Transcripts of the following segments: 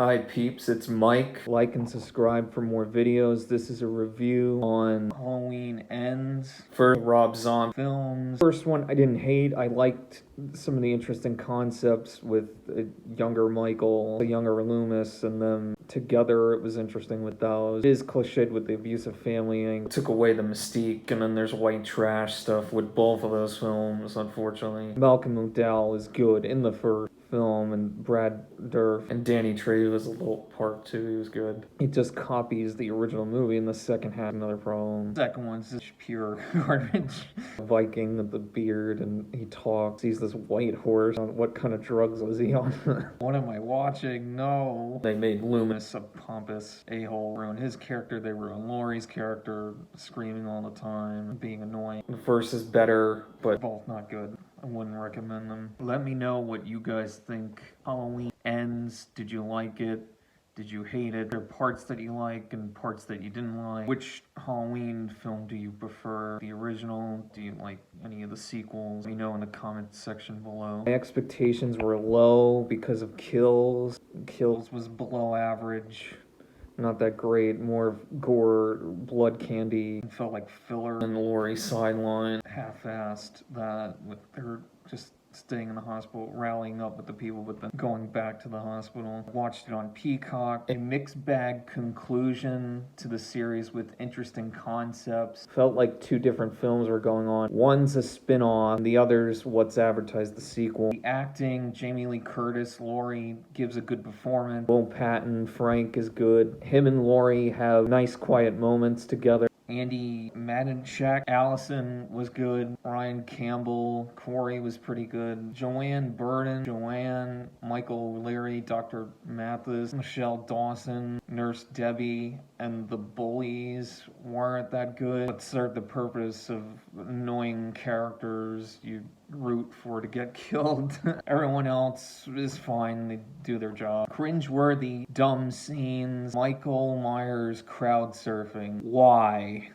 Hi peeps, it's Mike. Like and subscribe for more videos. This is a review on Halloween Ends for Rob Zombie films. First one I didn't hate. I liked some of the interesting concepts with a younger Michael, a younger Loomis, and them together. It was interesting with those. It is cliched with the abusive family and took away the mystique, and then there's white trash stuff with both of those films, unfortunately. Malcolm McDowell is good in the first film, and Brad Dourif and Danny Trejo was a little part too. He was good. It just copies the original movie, and the second had another problem. The second one's just pure garbage. Viking with the beard, and he talks. He's this white horse. What kind of drugs was he on? What am I watching? No. They made Loomis a pompous a-hole. Ruin his character. They ruined Laurie's character, screaming all the time, being annoying. The first is better, but both not good. I wouldn't recommend them. Let me know what you guys think. Halloween Ends. Did you like it? Did you hate it? There are parts that you like and parts that you didn't like. Which Halloween film do you prefer? The original? Do you like any of the sequels? Let me know in the comment section below. My expectations were low because of Kills. Kills was below average. Not that great, more of gore, blood candy. It felt like filler. And Laurie sideline half-assed that with her just staying in the hospital, rallying up with the people, but then going back to the hospital. Watched it on Peacock. A mixed bag conclusion to the series with interesting concepts. Felt like two different films were going on. One's a spin-off, the other's what's advertised the sequel. The acting, Jamie Lee Curtis, Laurie gives a good performance. Will Patton, Frank is good. Him and Laurie have nice quiet moments together. Andy Maddenchak, Allison was good. Ryan Campbell, Cory was pretty good. Joanne Burden, Michael Leary, Dr. Mathis, Michelle Dawson, Nurse Debbie, and the bullies weren't that good, but served the purpose of annoying characters you root for to get killed. Everyone else is fine, they do their job. Cringeworthy, dumb scenes. Michael Myers crowd surfing. Why?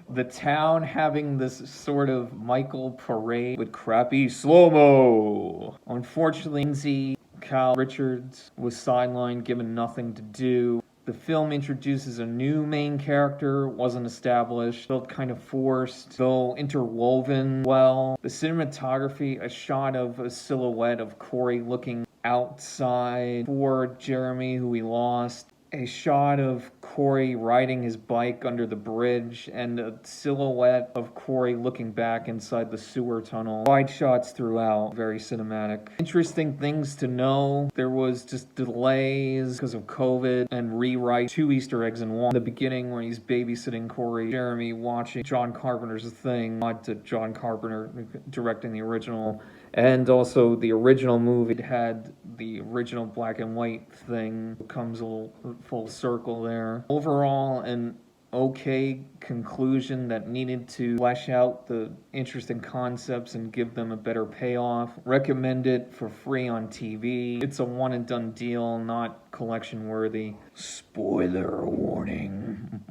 The town having this sort of Michael parade with crappy slow-mo. Unfortunately, Lindsay Cal Richards was sidelined, given nothing to do. The film introduces a new main character, wasn't established, felt kind of forced, though interwoven well. The cinematography, a shot of a silhouette of Cory looking outside for Jeremy, who we lost. A shot of Cory riding his bike under the bridge, and a silhouette of Cory looking back inside the sewer tunnel. Wide shots throughout, very cinematic. Interesting things to know. There was just delays because of COVID and rewrite. 2 Easter eggs in one. The beginning when he's babysitting Cory, Jeremy watching John Carpenter's Thing, nod to John Carpenter directing the original. And also the original movie had the original black and white Thing. Comes a little full circle there. Overall, an okay conclusion that needed to flesh out the interesting concepts and give them a better payoff. Recommend it for free on TV. It's a one and done deal, not collection worthy. Spoiler warning.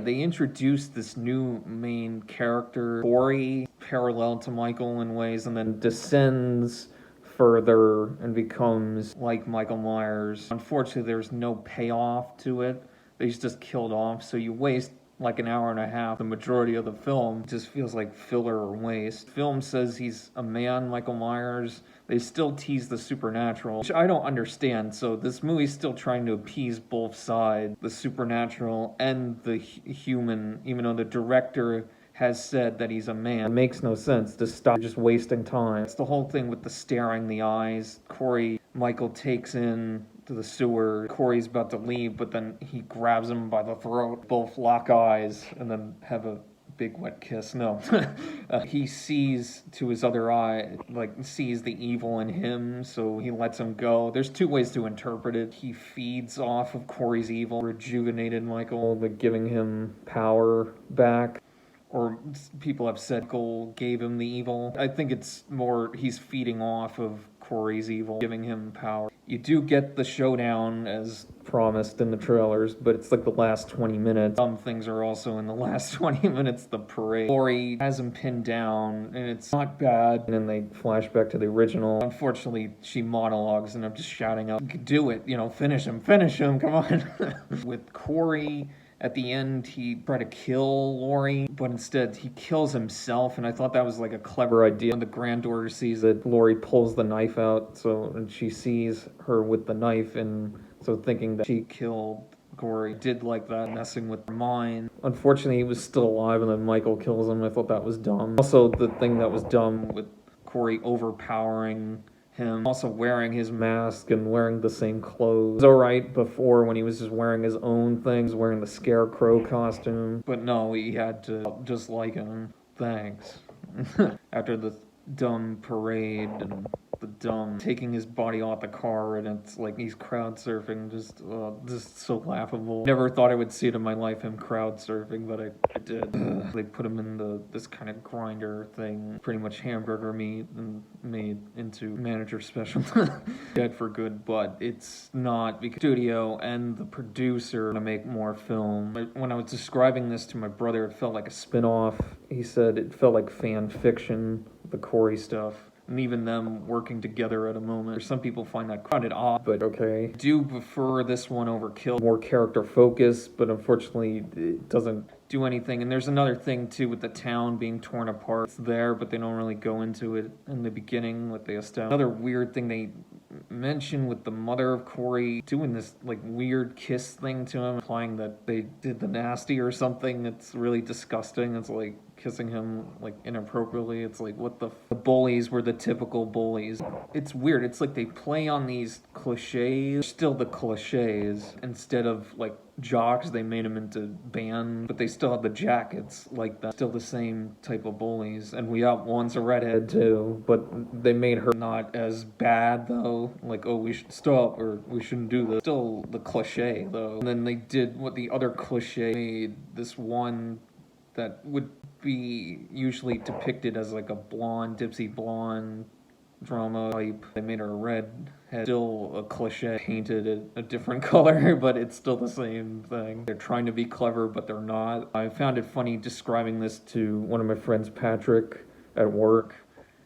They introduced this new main character, Cory, parallel to Michael in ways, and then descends further and becomes like Michael Myers. Unfortunately, there's no payoff to it. He's just killed off, so you waste like an hour and a half. The majority of the film just feels like filler or waste. Film says he's a man, Michael Myers. They still tease the supernatural, which I don't understand. So this movie's still trying to appease both sides, the supernatural and the human, even though the director has said that he's a man. It makes no sense to stop just wasting time. It's the whole thing with the staring the eyes. Michael takes in to the sewer. Cory's about to leave, but then he grabs him by the throat. Both lock eyes and then have a big wet kiss. No. He sees to his other eye, like sees the evil in him, so he lets him go. There's two ways to interpret it. He feeds off of Cory's evil, rejuvenated Michael, but giving him power back. Or people have said Michael gave him the evil. I think it's more he's feeding off of Cory's evil, giving him power. You do get the showdown as promised in the trailers, but it's like the last 20 minutes. Some things are also in the last 20 minutes. The parade. Cory has him pinned down, and it's not bad. And then they flash back to the original. Unfortunately, she monologues, and I'm just shouting out, do it, finish him, come on. With Cory, at the end, he tried to kill Lori, but instead he kills himself, and I thought that was like a clever idea. When the granddaughter sees that Lori pulls the knife out, and she sees her with the knife, and so thinking that she killed Cory, did like that, messing with her mind. Unfortunately, he was still alive, and then Michael kills him. I thought that was dumb. Also, the thing that was dumb with Cory overpowering him, also wearing his mask and wearing the same clothes. It was alright before when he was just wearing his own things, wearing the scarecrow costume, but no, he had to just like him. Thanks. After the dumb parade and the dumb taking his body off the car, and it's like he's crowd surfing, just so laughable. Never thought I would see it in my life, him crowd surfing, but I did. They put him in this kind of grinder thing, pretty much hamburger meat, and made into manager special. Dead for good, but it's not, because the studio and the producer want to make more film. When I was describing this to my brother, it felt like a spin-off. He said it felt like fan fiction, the Cory stuff. And even them working together at a moment. Some people find that kind of odd, but okay. I do prefer this one over Kill. More character focus, but unfortunately it doesn't do anything. And there's another thing too with the town being torn apart. It's there, but they don't really go into it in the beginning, like they establish. Another weird thing they mention with the mother of Cory doing this like weird kiss thing to him, implying that they did the nasty or something. It's really disgusting. It's like kissing him like inappropriately. It's like, what the bullies were the typical bullies. It's weird. It's like they play on these cliches, still the cliches, instead of like jocks, they made them into band, but they still have the jackets like that. Still the same type of bullies. And we got one's a redhead too, but they made her not as bad though. Like, oh, we should stop, or we shouldn't do this. Still the cliche though. And then they did what the other cliche made, this one that would be usually depicted as like a blonde, dipsy blonde drama type. They made her a redhead. Still a cliche, painted a different color, but it's still the same thing. They're trying to be clever, but they're not. I found it funny describing this to one of my friends, Patrick, at work.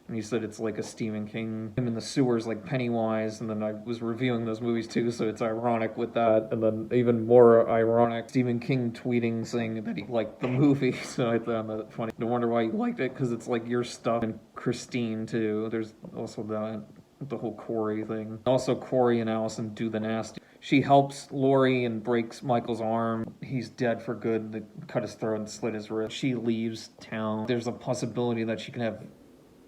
And he said it's like a Stephen King, him in the sewers like Pennywise, and then I was reviewing those movies too, so it's ironic with that. And then even more ironic, Stephen King tweeting saying that he liked the movie, so I found that funny. No wonder why he liked it, because it's like your stuff. And Christine too, there's also that, the whole Cory thing. Also Cory and Allison do the nasty. She helps Lori and breaks Michael's arm. He's dead for good. They cut his throat and slit his wrist. She leaves town. There's a possibility that she can have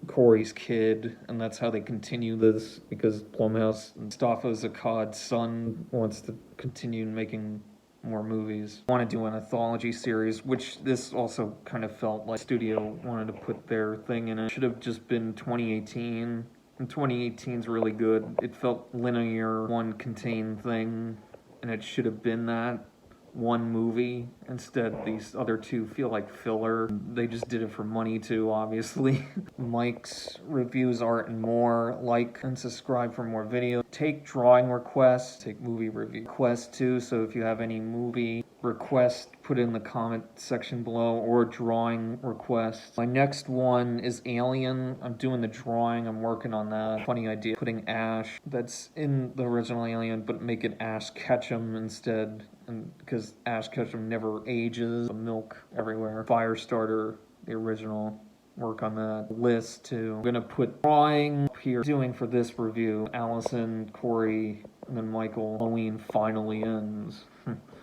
Cory's kid, and that's how they continue this, because Blumhouse, Mustafa Zakad's son, wants to continue making more movies. I want to do an anthology series, which this also kind of felt like studio wanted to put their thing in it. Should have just been 2018, and 2018's really good. It felt linear, one contained thing, and it should have been that one movie. Instead, these other two feel like filler. They just did it for money too, obviously. Mike's Reviews, Art, and More. Like and subscribe for more videos. Take drawing requests, take movie review requests too, so if you have any movie request, put it in the comment section below, or drawing requests. My next one is Alien. I'm doing the drawing, I'm working on that. Funny idea, putting Ash, that's in the original Alien, but make it Ash Ketchum instead, and because Ash Ketchum never ages. The milk everywhere. Firestarter, the original. Work on that list too. I'm gonna put drawing here, doing for this review. Allison, Cory, and then Michael. Halloween finally ends.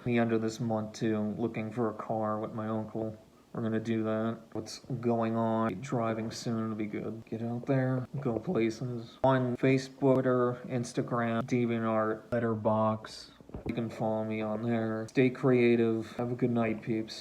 The end of this month too. Looking for a car with my uncle. We're gonna do that. What's going on? Driving soon, it'll be good. Get out there, go places. On Facebook, Twitter, Instagram, DeviantArt, Letterboxd. You can follow me on there. Stay creative. Have a good night, peeps.